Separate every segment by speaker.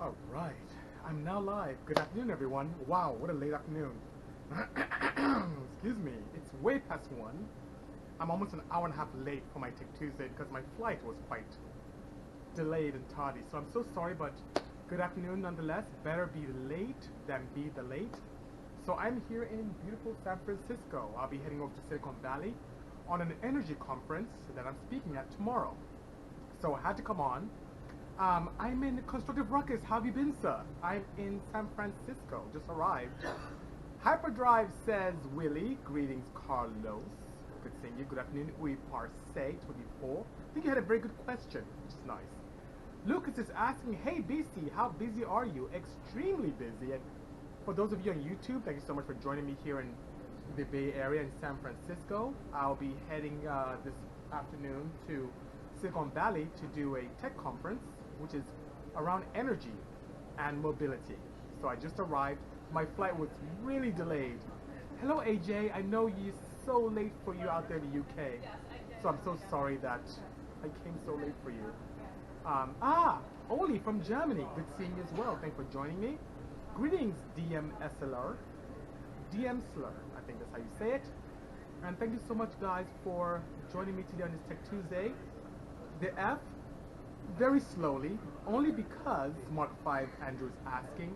Speaker 1: Alright, I'm now live. Good afternoon, everyone. Wow, what a late afternoon. Excuse me, it's way past 1. I'm almost an hour and a half late for my Tech2sday because my flight was quite delayed and tardy. So I'm so sorry, but good afternoon nonetheless. Better be late than be the late. So I'm here in beautiful San Francisco. I'll be heading over to Silicon Valley on an energy conference that I'm speaking at tomorrow. So I had to come on. I'm in Constructive Ruckus. How have you been, sir? I'm in San Francisco. Just arrived. Hyperdrive says, Willie. Greetings, Carlos. Good seeing you. Good afternoon. We Parse 24. I think you had a very good question, which is nice. Lucas is asking, hey, BC, how busy are you? Extremely busy. And for those of you on YouTube, thank you so much for joining me here in the Bay Area in San Francisco. I'll be heading this afternoon to Silicon Valley to do a tech conference, which is around energy and mobility. So I just arrived. My flight was really delayed. Hello, AJ. I know you're so late for you out there in the UK. So I'm so sorry that I came so late for you. Oli from Germany. Good seeing you as well. Thanks for joining me. Greetings, DMSLR. DMSLR, I think that's how you say it. And thank you so much, guys, for joining me today on this Tech2sday. The F, very slowly, only because Mark 5 Andrew is asking.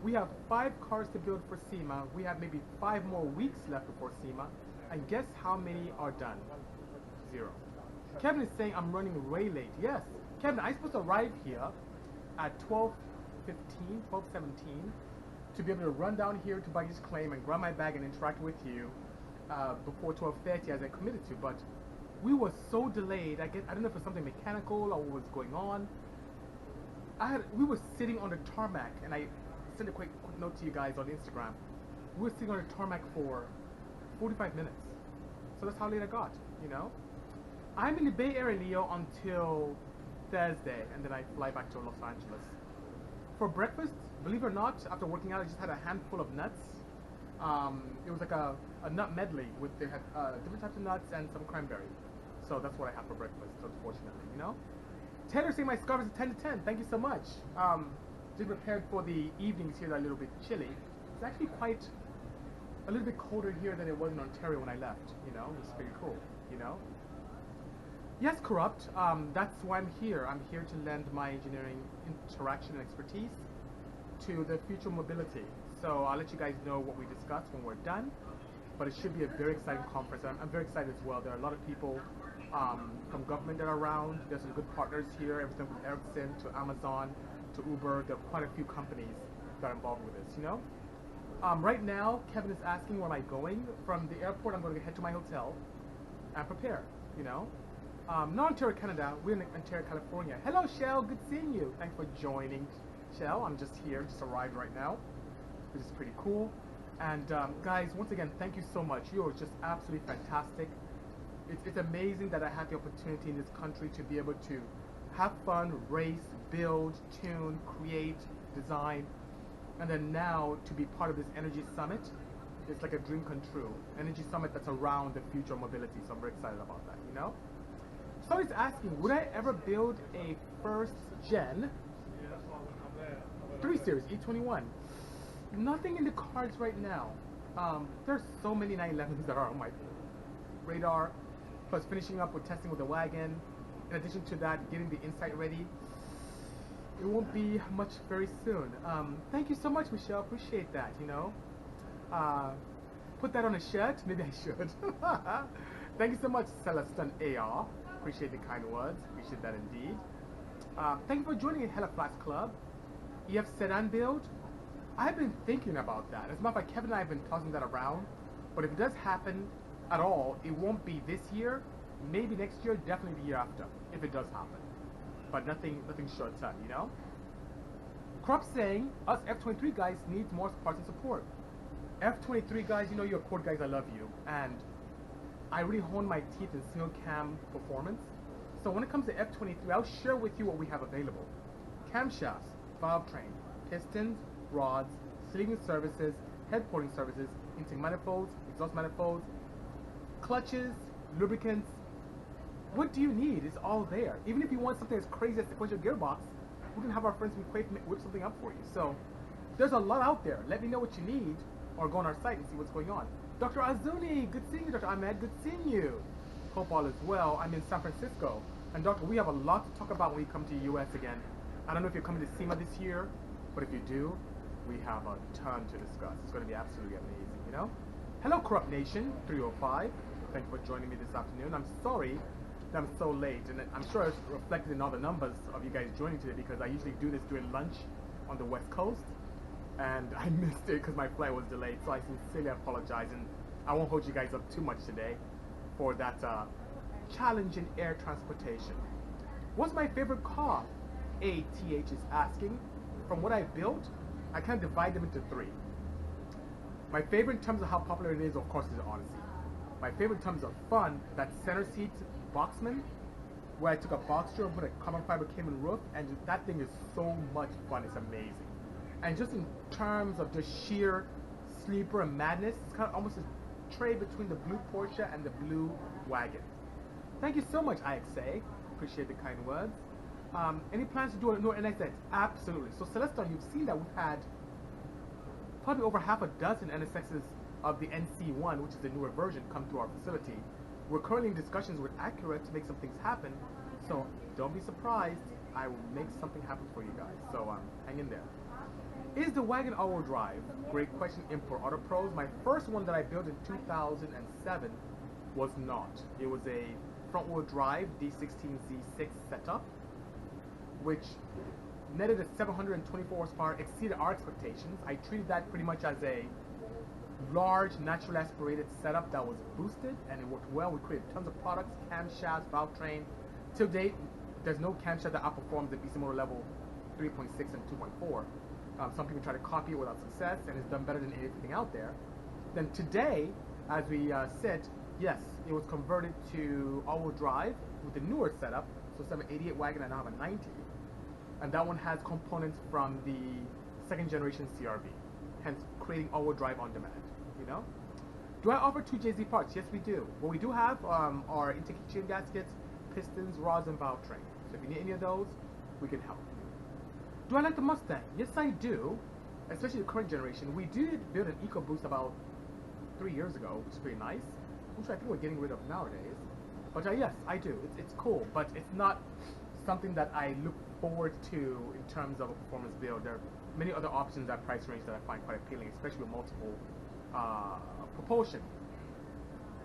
Speaker 1: We have 5 cars to build for SEMA. We have maybe 5 more weeks left before SEMA. And guess how many are done? 0. Kevin is saying I'm running way late. Yes, Kevin, I'm supposed to arrive here at 12:15, 12:17 to be able to run down here to Baggage Claim and grab my bag and interact with you before 12:30 as I committed to. But we were so delayed. I don't know if it was something mechanical or what was going on. We were sitting on the tarmac, and I sent a quick note to you guys on Instagram. We were sitting on the tarmac for 45 minutes. So that's how late I got, you know? I'm in the Bay Area, Leo, until Thursday, and then I fly back to Los Angeles. For breakfast, believe it or not, after working out, I just had a handful of nuts. It was like a nut medley with they had different types of nuts and some cranberry. So that's what I had for breakfast, unfortunately, you know? Taylor saying my scarf is a 10 to 10. Thank you so much. Just prepared for the evenings here that are a little bit chilly. It's actually quite a little bit colder here than it was in Ontario when I left, you know? It's pretty cool, you know? Yes, Corrupt. That's why I'm here. I'm here to lend my engineering interaction and expertise to the future mobility. So I'll let you guys know what we discussed when we're done. But it should be a very exciting conference. I'm very excited as well. There are a lot of people from government that are around. There's some good partners here, everything from Ericsson to Amazon to Uber. There are quite a few companies that are involved with this, you know? Right now, Kevin is asking where am I going. From the airport, I'm going to head to my hotel and prepare, you know? Not Ontario, Canada. We're in Ontario, California. Hello, Shell. Good seeing you. Thanks for joining, Shell. I'm just here, just arrived right now, which is pretty cool. And guys, once again, thank you so much. You are just absolutely fantastic. It's amazing that I had the opportunity in this country to be able to have fun, race, build, tune, create, design, and then now to be part of this energy summit. It's like a dream come true. Energy summit that's around the future of mobility, so I'm very excited about that, you know? Somebody's asking, would I ever build a first gen 3 Series E21? Nothing in the cards right now. There's so many 911s that are on my radar, plus finishing up with testing with the wagon. In addition to that, getting the Insight ready. It won't be much very soon. Thank you so much, Michelle. Appreciate that, you know. Put that on a shirt? Maybe I should. Thank you so much, Celestin AR. Appreciate the kind words. Appreciate that indeed. Thank you for joining Hella Flats Club. EF Sedan build. I've been thinking about that. As a matter of fact, Kevin and I have been tossing that around. But if it does happen at all, it won't be this year. Maybe next year, definitely the year after, if it does happen. But nothing short term, you know? Crop saying, us F23 guys need more parts and support. F23 guys, you know you're Accord guys, I love you. And I really honed my teeth in single cam performance. So when it comes to F23, I'll share with you what we have available. Camshafts, valve train, pistons, rods, sleeving services, head porting services, intake manifolds, exhaust manifolds, clutches, lubricants. What do you need? It's all there. Even if you want something as crazy as sequential gearbox, we can have our friends whip something up for you. So there's a lot out there. Let me know what you need, or go on our site and see what's going on. Dr. Azuni, good seeing you. Dr. Ahmed, good seeing you. Hope all is well. I'm in San Francisco. And Doctor, we have a lot to talk about when you come to the US again. I don't know if you're coming to SEMA this year, but if you do, we have a ton to discuss. It's going to be absolutely amazing, you know? Hello, Corrupt Nation 305. Thank you for joining me this afternoon. I'm sorry that I'm so late, and I'm sure it's reflected in all the numbers of you guys joining today, because I usually do this during lunch on the West Coast, and I missed it because my flight was delayed, so I sincerely apologize, and I won't hold you guys up too much today for that challenge in air transportation. What's my favorite car? ATH is asking. From what I built, I kind of divide them into three. My favorite in terms of how popular it is, of course, is the Odyssey. My favorite in terms of fun, that center seat Boxman, where I took a Boxster and put a carbon fiber cable roof, and that thing is so much fun, it's amazing. And just in terms of just sheer sleeper and madness, it's kind of almost a trade between the blue Porsche and the blue wagon. Thank you so much, IXA. Appreciate the kind words. Any plans to do a new NSX? Absolutely. So Celeston, you've seen that we've had probably over half a dozen NSXs of the NC1, which is the newer version, come through our facility. We're currently in discussions with Acura to make some things happen, so don't be surprised. I will make something happen for you guys. So hang in there. Is the wagon all-wheel drive? Great question. Import Auto Pros. My first one that I built in 2007 was not. It was a front-wheel drive D16Z6 setup, which netted a 724 horsepower, exceeded our expectations. I treated that pretty much as a large, naturally aspirated setup that was boosted, and it worked well. We created tons of products, camshafts, valve train. Till date, there's no camshaft that outperforms the Bisimoto level 3.6 and 2.4. Some people try to copy it without success, and it's done better than anything out there. Then today, as we said, yes, it was converted to all-wheel drive with the newer setup, so 788 wagon, I now have a 90. And that one has components from the second generation CRV, hence creating all-wheel drive on demand, you know? Do I offer 2 JZ parts? Yes, we do. Well, we do have our intake chain gaskets, pistons, rods, and valve train. So if you need any of those, we can help. Do I like the Mustang? Yes, I do, especially the current generation. We did build an EcoBoost about 3 years ago, which is pretty nice, which I think we're getting rid of nowadays. But yes, I do. It's cool, but it's not something that I look forward to in terms of a performance build. There are many other options at price range that I find quite appealing, especially with multiple propulsion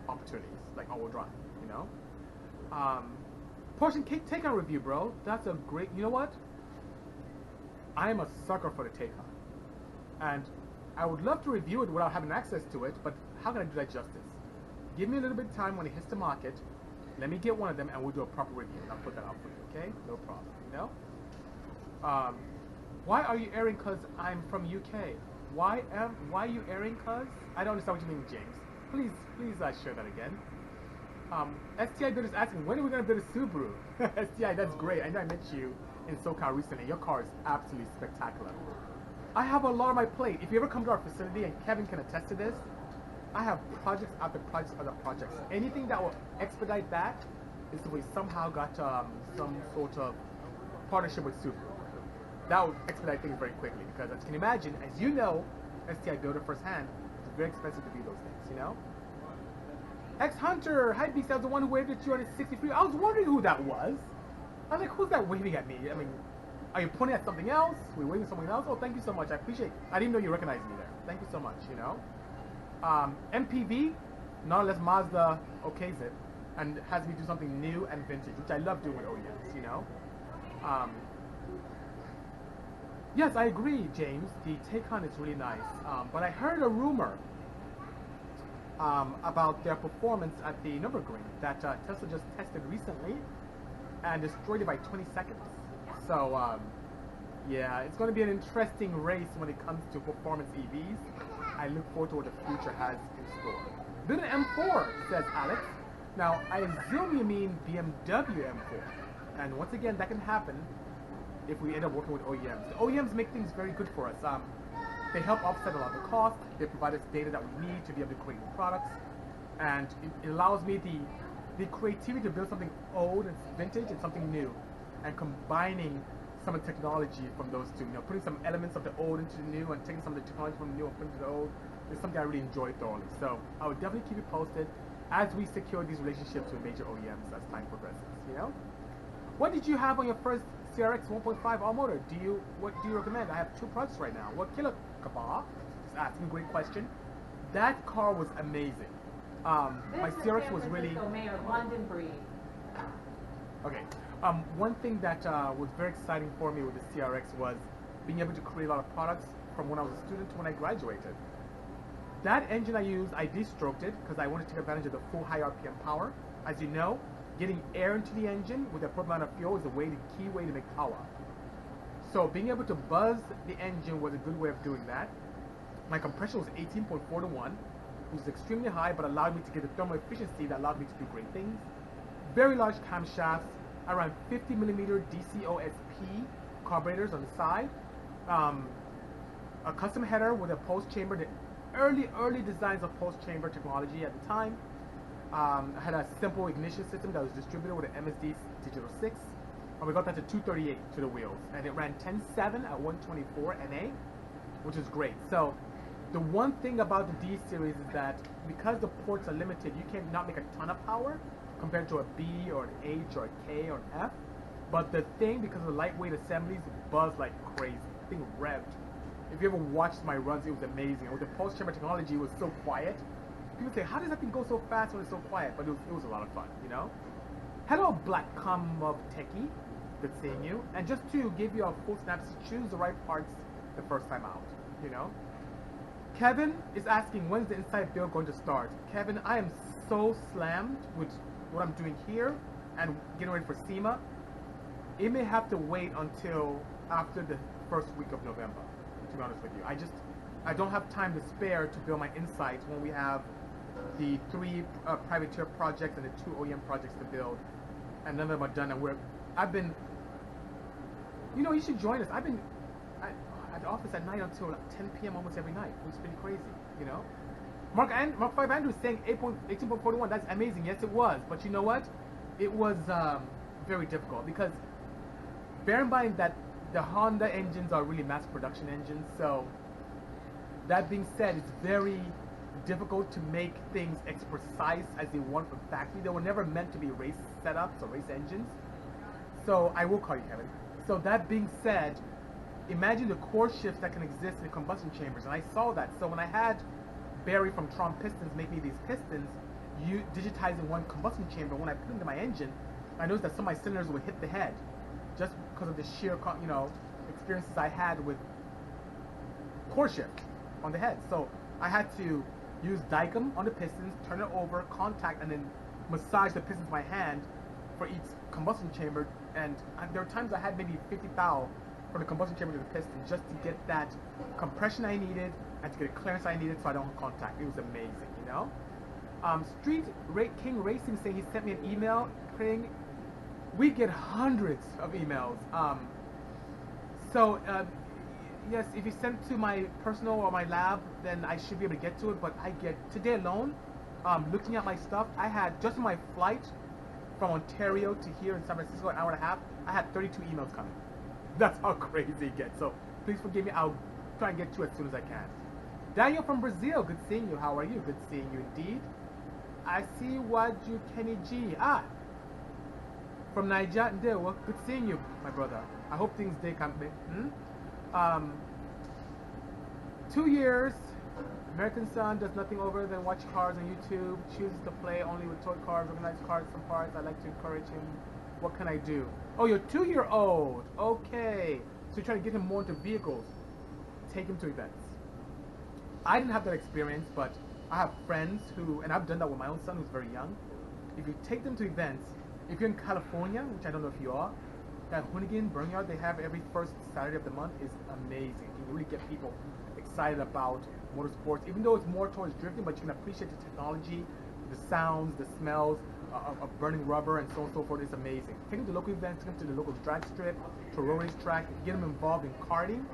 Speaker 1: opportunities, like all-wheel drive, you know? Porsche Taycan review, bro. That's a great, you know what? I am a sucker for the Taycan. And I would love to review it without having access to it, but how can I do that justice? Give me a little bit of time when it hits the market. Let me get one of them and we'll do a proper review. And I'll put that out for you, okay? No problem, you know? Why are you airing cuz I'm from UK? Why are you airing cuz? I don't understand what you mean, James. Please share that again. STI builder is asking, when are we going to build a Subaru? STI, that's great. I know I met you in SoCal recently. Your car is absolutely spectacular. I have a lot on my plate. If you ever come to our facility, and Kevin can attest to this, I have projects after projects after projects. Anything that will expedite that is if we somehow got some sort of partnership with Subaru. That would expedite things very quickly, because as you can imagine, as you know, STI builder firsthand, it's very expensive to do those things, you know? X-Hunter, hi Beast, I was the one who waved at you on his 63. I was wondering who that was. I was like, who's that waving at me? I mean, are you pointing at something else? We're waving at something else? Oh, thank you so much. I appreciate it. I didn't know you recognized me there. Thank you so much, you know? MPV, not unless Mazda okays it and has me do something new and vintage, which I love doing with OEMs, you know? Yes, I agree, James. The Taycan is really nice. But I heard a rumor about their performance at the Nürburgring that Tesla just tested recently and destroyed it by 20 seconds. So, yeah, it's going to be an interesting race when it comes to performance EVs. I look forward to what the future has in store. Build an M4, says Alex. Now, I assume you mean BMW M4. And once again, that can happen if we end up working with OEMs. The OEMs make things very good for us. They help offset a lot of the cost. They provide us data that we need to be able to create new products. And it allows me the creativity to build something old and vintage and something new. And combining some of the technology from those two. You know, putting some elements of the old into the new and taking some of the technology from the new and putting it to the old is something I really enjoy thoroughly. So I would definitely keep you posted as we secure these relationships with major OEMs as time progresses. You know, what did you have on your first CRX 1.5 all-motor? What do you recommend? I have 2 products right now. What killer Kabah? Just asking a great question. That car was amazing. My CRX was really
Speaker 2: London breed.
Speaker 1: okay. One thing that was very exciting for me with the CRX was being able to create a lot of products from when I was a student to when I graduated. That engine I used, I de-stroked it because I wanted to take advantage of the full high RPM power. As you know, getting air into the engine with a appropriate amount of fuel is the key way to make power. So being able to buzz the engine was a good way of doing that. My compression was 18.4 to 1, which is extremely high, but allowed me to get the thermal efficiency that allowed me to do great things. Very large camshafts, around 50mm DCOSP carburetors on the side. A custom header with a pulse chamber, the early designs of pulse chamber technology at the time. I had a simple ignition system that was distributed with an MSD Digital 6. And we got that to 238 to the wheels. And it ran 10.7 at 124 NA, which is great. So the one thing about the D series is that because the ports are limited, you cannot make a ton of power compared to a B or an H or a K or an F. But the thing, because of the lightweight assemblies, buzzed like crazy. The thing revved. If you ever watched my runs, it was amazing. And with the pulse chamber technology, it was so quiet. People say, how does that thing go so fast when it's so quiet? But it was a lot of fun, you know? Hello, Black of Techie. Good seeing you. And just to give you a full synopsis, choose the right parts the first time out, you know? Kevin is asking, when's the inside build going to start? Kevin, I am so slammed with what I'm doing here and getting ready for SEMA. It may have to wait until after the first week of November, to be honest with you. I don't have time to spare to build my insights when we have the 3 privateer projects and the 2 OEM projects to build, and none of them are done. And I've been, you know, you should join us. I've been at the office at night until like 10 p.m. almost every night. It's pretty crazy, you know. Mark 5 Andrew is saying 18.41. That's amazing. Yes, it was. But you know what? It was very difficult because bear in mind that the Honda engines are really mass production engines. So that being said, it's very difficult to make things as precise as they want from factory. They were never meant to be race setups or race engines. So I will call you Kevin. So that being said, imagine the core shifts that can exist in the combustion chambers, and I saw that. So when I had Barry from Tron Pistons make me these pistons, digitizing one combustion chamber, when I put it into my engine, I noticed that some of my cylinders would hit the head, just because of the sheer, you know, experiences I had with core shift on the head. So I had to use Dicom on the pistons, turn it over, contact, and then massage the pistons with my hand for each combustion chamber. And there were times I had maybe 50 thou from the combustion chamber to the piston just to get that compression I needed and to get the clearance I needed so I don't have contact. It was amazing, you know? King Racing saying he sent me an email saying we get hundreds of emails. Yes, if you send it to my personal or my lab, then I should be able to get to it. But I get, today alone, looking at my stuff, I had, just on my flight from Ontario to here in San Francisco, an hour and a half, I had 32 emails coming. That's how crazy it gets. So please forgive me. I'll try and get to it as soon as I can. Daniel from Brazil, good seeing you. How are you? Good seeing you indeed. I see Waju Kenny G. From Niger, well, good seeing you, my brother. I hope things day come. 2 years. American Son does nothing other than watch cars on YouTube. Chooses to play only with toy cars, organized cars, some parts. I like to encourage him. What can I do? Oh, you're 2-year-old. Okay. So you're trying to get him more into vehicles. Take him to events. I didn't have that experience, but I have friends who, and I've done that with my own son who's very young. If you take them to events, if you're in California, which I don't know if you are, that Hoonigan Burnyard they have every first Saturday of the month is amazing. You can really get people excited about motorsports, even though it's more towards drifting, but you can appreciate the technology, the sounds, the smells of burning rubber and so on and so forth. It's amazing. Take them to local events, take them to the local drag strip, to a road race track, get them involved in karting.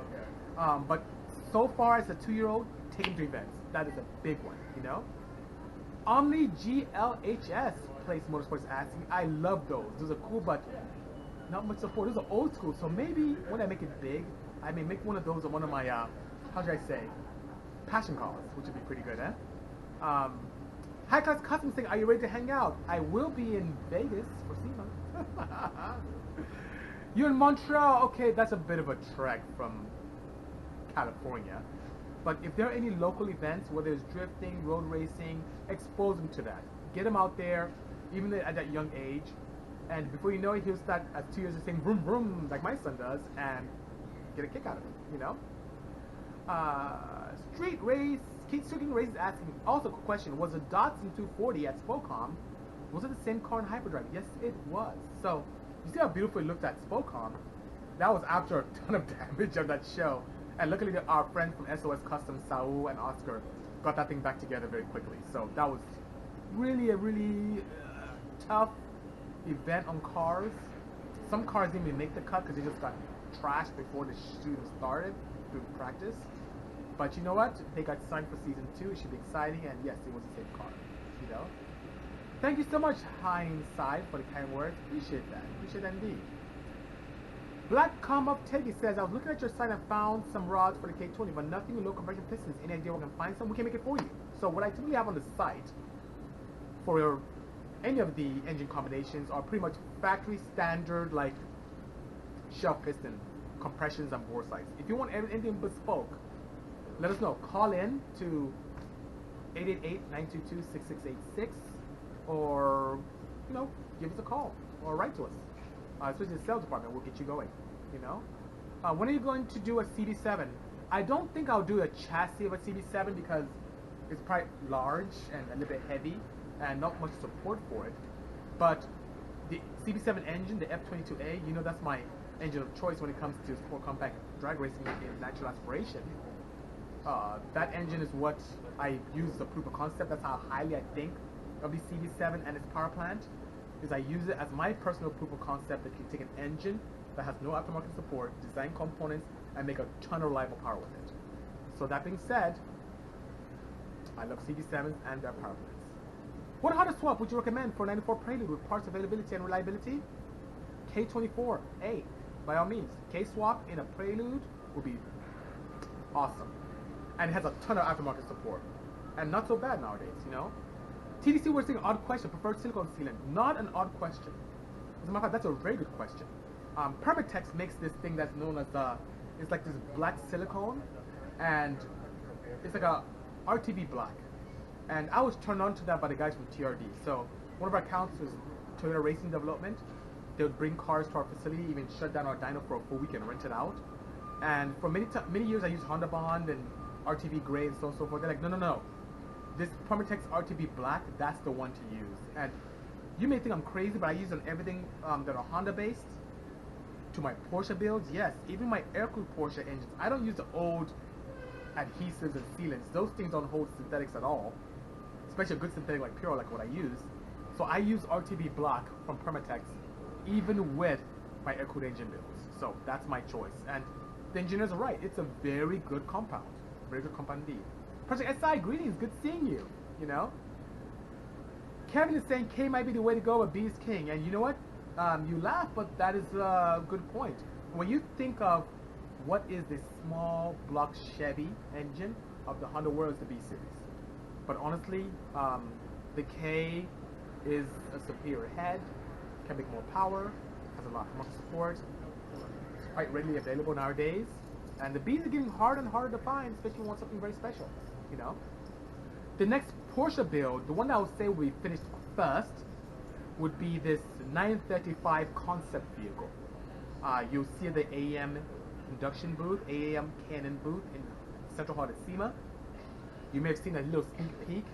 Speaker 1: But so far as a 2-year-old, take them to events. That is a big one, you know? Omni GLHS Place Motorsports asking. I love those. Those are cool, but not much support. Those are old school, so maybe when I make it big, I may make one of those on one of my, how should I say, passion cars, which would be pretty good, eh? High Class Custom saying, are you ready to hang out? I will be in Vegas for SEMA. You're in Montreal? Okay, that's a bit of a trek from California. But if there are any local events, whether it's drifting, road racing, expose them to that. Get them out there, even at that young age. And before you know it, he'll start at 2 years of saying vroom vroom like my son does and get a kick out of it, you know? Street race, Keith Suking Race is asking, also a question, was the Datsun 240 at Spocom, was it the same car in hyperdrive? Yes, it was. So, you see how beautiful it looked at Spocom? That was after a ton of damage of that show. And luckily our friends from SOS Custom, Saul and Oscar, got that thing back together very quickly. So that was really a really tough event on cars. Some cars didn't even make the cut because they just got trashed before the shoot started through practice. But you know what? They got signed for season 2. It should be exciting, and yes, it was the same car. You know. Thank you so much, Hindsight, for the kind words. Appreciate that. Appreciate that indeed. Black Com Up Teddy says, I was looking at your site and found some rods for the K20, but nothing with low compression pistons. Any idea where we can find some? We can make it for you. So what I typically have on the site for any of the engine combinations are pretty much factory standard, like shelf piston compressions and bore sights. If you want anything bespoke, let us know. Call in to 888-922-6686 or, you know, give us a call or write to us. Especially the sales department, we'll get you going, you know. When are you going to do a CB7? I don't think I'll do a chassis of a CB7 because it's probably large and a little bit heavy and not much support for it. But the CB7 engine, the F22A, you know that's my engine of choice when it comes to sport compact drag racing in natural aspiration. That engine is what I use as a proof of concept. That's how highly I think of the CB7 and its power plant. Is I use it as my personal proof of concept that can take an engine that has no aftermarket support, design components, and make a ton of reliable power with it. So that being said, I love CB7s and their power plants. What hardware swap would you recommend for 94 Prelude with parts availability and reliability? K24A, by all means. K-swap in a Prelude would be awesome. And it has a ton of aftermarket support. And not so bad nowadays, you know? TDC, we're saying odd question, preferred silicone sealant. Not an odd question. As a matter of fact, that's a very good question. Permatex makes this thing that's known as, it's like this black silicone, and it's like a RTV black. And I was turned on to that by the guys from TRD. So one of our accounts was Toyota Racing Development. They would bring cars to our facility, even shut down our dyno for a full week and rent it out. And for many years I used Honda Bond and RTV Gray and so on and so forth. They're like, no. This Permatex RTV Black, that's the one to use. And you may think I'm crazy, but I use on everything that are Honda based. To my Porsche builds, yes. Even my air-cooled Porsche engines, I don't use the old adhesives and sealants. Those things don't hold synthetics at all. Especially a good synthetic like Pure, like what I use. So I use RTV Black from Permatex, even with my air-cooled engine builds. So that's my choice. And the engineers are right. It's a very good compound. Very good compound indeed. Project SI, greetings, good seeing you, you know. Kevin is saying K might be the way to go, but B is king. And you know what? You laugh, but that is a good point. When you think of what is the small block Chevy engine of the Honda world, is the B series. But honestly, the K is a superior head, can make more power, has a lot more support, it's quite readily available nowadays. And the B's are getting harder and harder to find, especially when you want something very special, you know. The next Porsche build, the one that I would say will be finished first, would be this 935 concept vehicle. You'll see the AM induction booth, AM Canon booth in Central Hall at SEMA. You may have seen a little sneak peek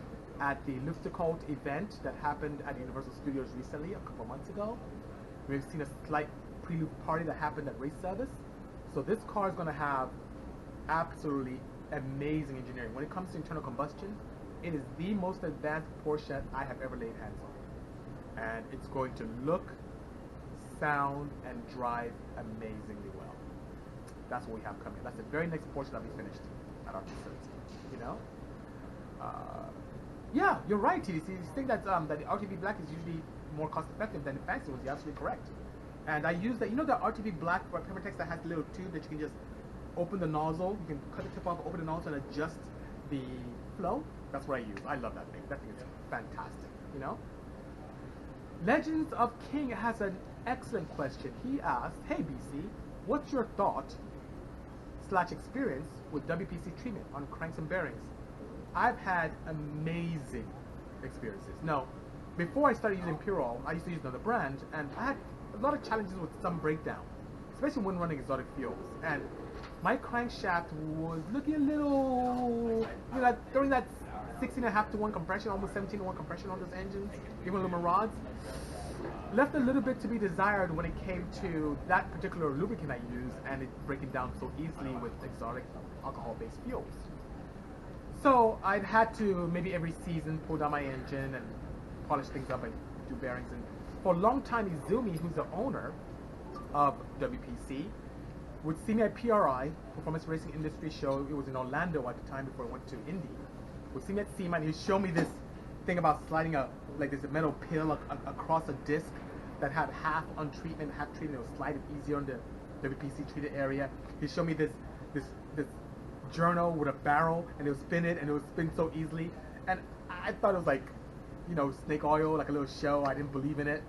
Speaker 1: at the Luftgekühlt event that happened at Universal Studios recently, a couple months ago. You may have seen a slight prelude party that happened at Race Service. So this car is going to have absolutely amazing engineering. When it comes to internal combustion, it is the most advanced Porsche I have ever laid hands on. And it's going to look, sound, and drive amazingly well. That's what we have coming. That's the very next Porsche that'll be finished at our facility, you know? Yeah, you're right, TDC. You think that, that the RTV Black is usually more cost effective than the fancy ones. You're absolutely correct. And I use that, you know, the RTV black Permatex that has a little tube that you can just open the nozzle. You can cut the tip off, open the nozzle, and adjust the flow. That's what I use. I love that thing. That thing is fantastic, you know? Legends of King has an excellent question. He asked, hey BC, what's your thought / experience with WPC treatment on cranks and bearings? I've had amazing experiences. Now, before I started using Purol, I used to use another brand, and I had a lot of challenges with some breakdown, especially when running exotic fuels. And my crankshaft was looking a little, you know, during that 16.5 to 1 compression, almost 17 to 1 compression on those engines, even aluminum rods, left a little bit to be desired when it came to that particular lubricant I use and it breaking down so easily with exotic alcohol-based fuels. So I'd had to maybe every season pull down my engine and polish things up and do bearings. And for a long time, Izumi, who's the owner of WPC, would see me at PRI, Performance Racing Industry Show. It was in Orlando at the time before I went to Indy. Would see me at SEMA and he'd show me this thing about sliding like this metal pill across a disc that had half untreatment, half treated. It would slide it easier on the WPC treated area. He'd show me this journal with a barrel, and it would spin it, and it would spin so easily. And I thought it was like, you know, snake oil, like a little show. I didn't believe in it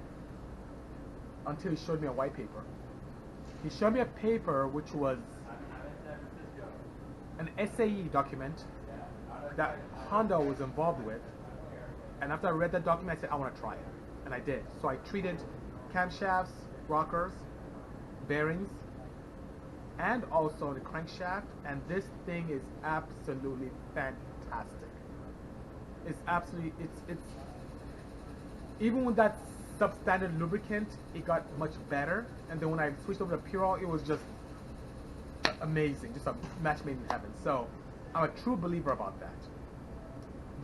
Speaker 1: until he showed me a white paper. He showed me a paper which was an SAE document that Honda was involved with. And after I read that document, I said, I want to try it. And I did. So I treated camshafts, rockers, bearings, and also the crankshaft. And this thing is absolutely fantastic. It's absolutely, it's even with that substandard lubricant, it got much better. And then when I switched over to Purol, it was just amazing. Just a match made in heaven. So I'm a true believer about that.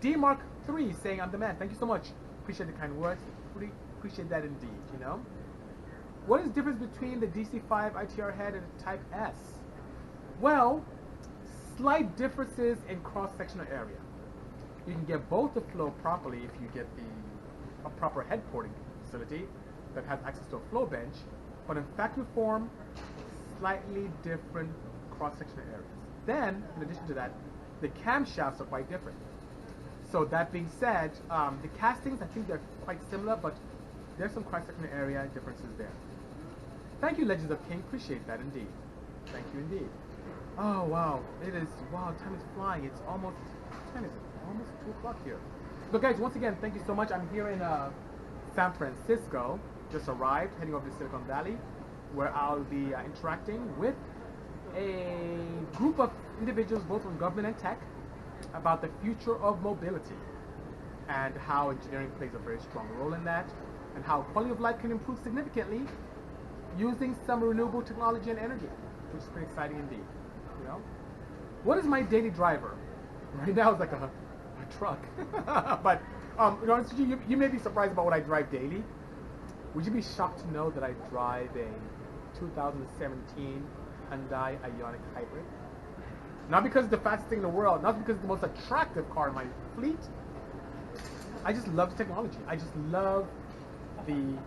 Speaker 1: D Mark 3 saying, I'm the man. Thank you so much. Appreciate the kind words. Really appreciate that indeed, you know. What is the difference between the DC5 ITR head and the Type S? Well, slight differences in cross-sectional area. You can get both to flow properly if you get a proper head porting facility that has access to a flow bench, but in factory form, slightly different cross-sectional areas. Then, in addition to that, the camshafts are quite different. So that being said, the castings, I think they're quite similar, but there's some cross-sectional area differences there. Thank you, Legends of King. Appreciate that indeed. Thank you indeed. Oh, wow. It is, wow, time is flying. It's almost, what time is it? Almost 2 o'clock here. So guys, once again, thank you so much. I'm here in San Francisco. Just arrived, heading over to Silicon Valley, where I'll be interacting with a group of individuals, both from government and tech, about the future of mobility and how engineering plays a very strong role in that, and how quality of life can improve significantly using some renewable technology and energy, which is pretty exciting indeed. You know, what is my daily driver? Right now it's like a truck, but you know, you may be surprised about what I drive daily. Would you be shocked to know that I drive a 2017 Hyundai Ioniq Hybrid? Not because it's the fastest thing in the world, not because it's the most attractive car in my fleet. I just love the technology. I just love the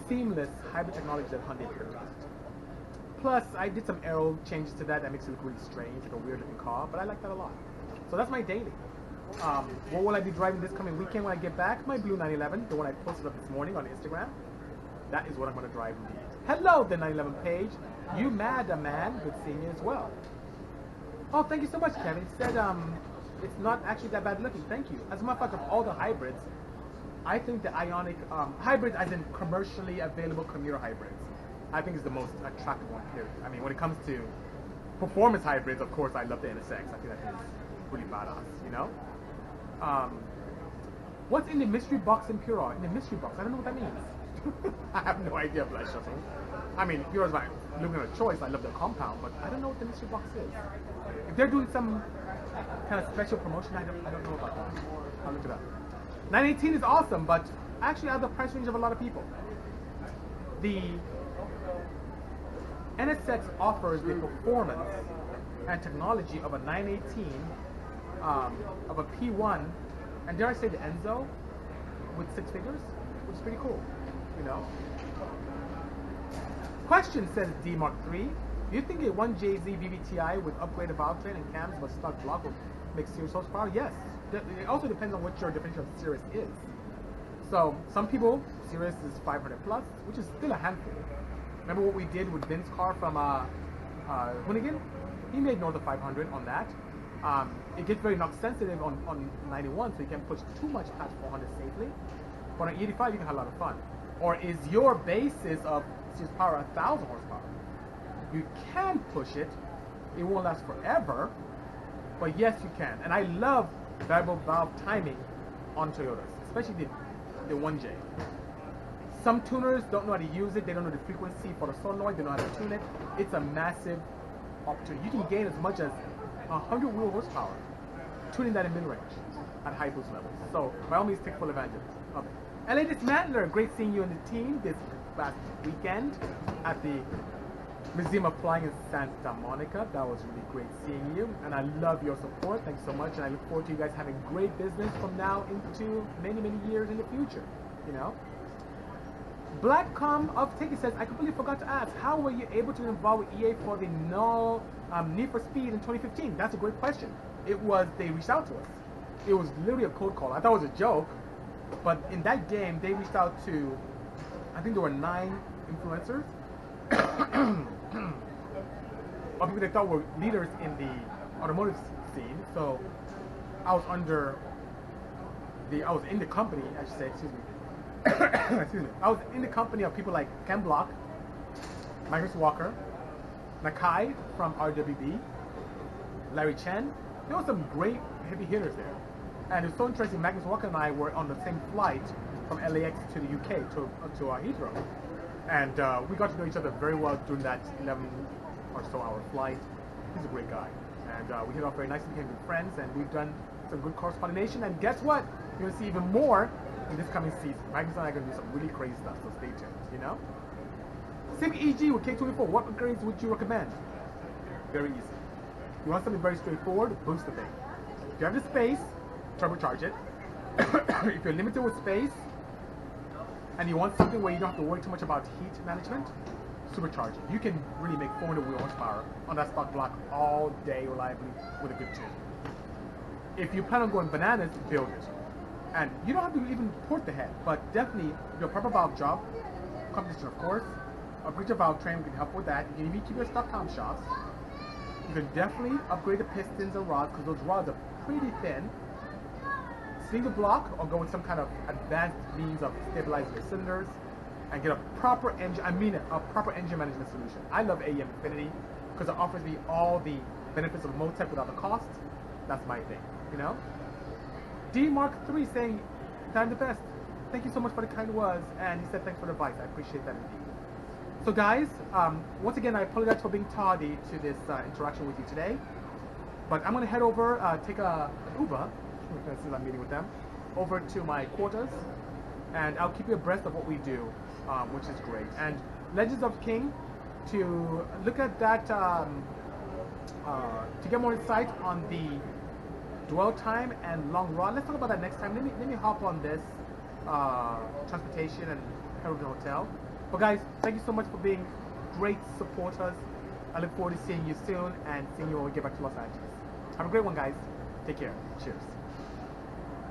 Speaker 1: seamless hybrid technology that Hyundai introduced. Plus, I did some aero changes to that makes it look really strange, like a weird looking car, but I like that a lot. So that's my daily. What will I be driving this coming weekend when I get back? My blue 911, the one I posted up this morning on Instagram. That is what I'm going to drive indeed. Hello, the 911 page. You mad, a man? Good seeing you as well. Oh, thank you so much, Kevin. He said it's not actually that bad looking. Thank you. As a matter of fact, of all the hybrids, I think the Ioniq hybrids, as in commercially available commuter hybrids, I think is the most attractive one here. I mean, when it comes to performance hybrids, of course, I love the NSX. I think that is really badass, you know? What's in the mystery box in Purol? In the mystery box? I don't know what that means. I have no idea, Flash Shuttle. I mean, Purol's my looking at a choice. I love the compound, but I don't know what the mystery box is. If they're doing some kind of special promotion, I don't know about that. I'll look it up. 918 is awesome, but actually out of the price range of a lot of people. The NSX offers the performance and technology of a 918, of a P1, and dare I say the Enzo, with 6 figures, which is pretty cool, you know. Question, says D Mark 3. Do you think a 1JZ VVTi with upgraded powertrain and cams but stock block will make serious horsepower? Yes. It also depends on what your definition of serious is. So some people, serious is 500 plus, which is still a handful. Remember what we did with Vin's car from Hoonigan? He made north of 500 on that. It gets very knock sensitive on 91, so you can push too much past 400 safely. But on 85, you can have a lot of fun. Or is your basis of serious power 1,000 horsepower? You can push it. It won't last forever, but yes, you can. And I love variable valve timing on Toyotas, especially the 1J. Some tuners don't know how to use it. They don't know the frequency for the solenoid. They don't know how to tune it. It's a massive opportunity. You can gain as much as 100 wheel horsepower tuning that in mid-range at high boost levels. So by all means, take full advantage of it. LA Dismantler, great seeing you and the team this last weekend at the Museum of Flying in Santa Monica. That was really great seeing you, and I love your support. Thanks so much, and I look forward to you guys having great business from now into many, many years in the future, you know. Blackcom of Ticket says, I completely forgot to ask, how were you able to get involved with EA for the Need for Speed in 2015? That's a great question. It was, they reached out to us. It was literally a cold call. I thought it was a joke, but in that game, they reached out to, I think there were 9 influencers, or people they thought were leaders in the automotive scene. So I was in the company, I should say, excuse me. Excuse me. I was in the company of people like Ken Block, Magnus Walker, Nakai from RWB, Larry Chen. There were some great heavy hitters there. And it's so interesting, Magnus Walker and I were on the same flight from LAX to the UK, to Heathrow. And we got to know each other very well during that 11 or so hour flight. He's a great guy. And we hit off very nicely, became good friends, and we've done some good correspondence. And guess what? You're going to see even more in this coming season. Magnus and I are going to do some really crazy stuff, so stay tuned, you know? Sim EG with K24, what upgrades would you recommend? Very easy. You want something very straightforward, boost the thing. If you have the space, turbocharge it. If you're limited with space, and you want something where you don't have to worry too much about heat management, supercharge it. You can really make 400 wheel horsepower on that stock block all day reliably with a good tune. If you plan on going bananas, build it. And you don't have to even port the head, but definitely your proper valve job, competition of course, upgrade your valve train, we can help with that. You can even keep your stock cam shafts. You can definitely upgrade the pistons and rods, because those rods are pretty thin. Single block, or go with some kind of advanced means of stabilizing your cylinders, and get a proper engine, a proper engine management solution. I love AEM Infinity, because it offers me all the benefits of Motec without the cost. That's my thing, you know? D Mark 3 saying, time the best. Thank you so much for the kind words, and he said thanks for the advice. I appreciate that indeed. So guys, once again, I apologize for being tardy to this interaction with you today, but I'm gonna head over, take an Uber, since I'm meeting with them, over to my quarters, and I'll keep you abreast of what we do, which is great. And Legends of King, to look at that, to get more insight on the dwell time and long run. Let's talk about that next time. Let me hop on this transportation and head over to the hotel. But guys, thank you so much for being great supporters. I look forward to seeing you soon and seeing you when we get back to Los Angeles. Have a great one, guys. Take care. Cheers.